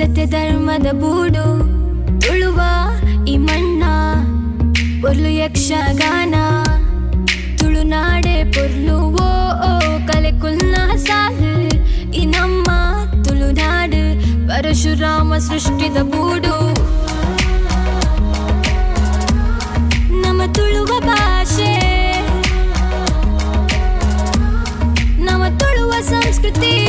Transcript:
ಸತ್ಯ ಧರ್ಮದ ಬೂಡು ತುಳುವ ಈ ಮಣ್ಣ ಪೊರ್ಲು ಯಕ್ಷಗಾನ ತುಳುನಾಡೆ ಪೊರ್ಲು ಓ ಓ ಕಲೆ ಕುಲ್ನ ಸಾಲು ಈ ನಮ್ಮ ತುಳುನಾಡು ಪರಶುರಾಮ ಸೃಷ್ಟಿದ ಬೂಡು ನಮ್ಮ ತುಳುವ ಭಾಷೆ ನಮ್ಮ ತುಳುವ ಸಂಸ್ಕೃತಿ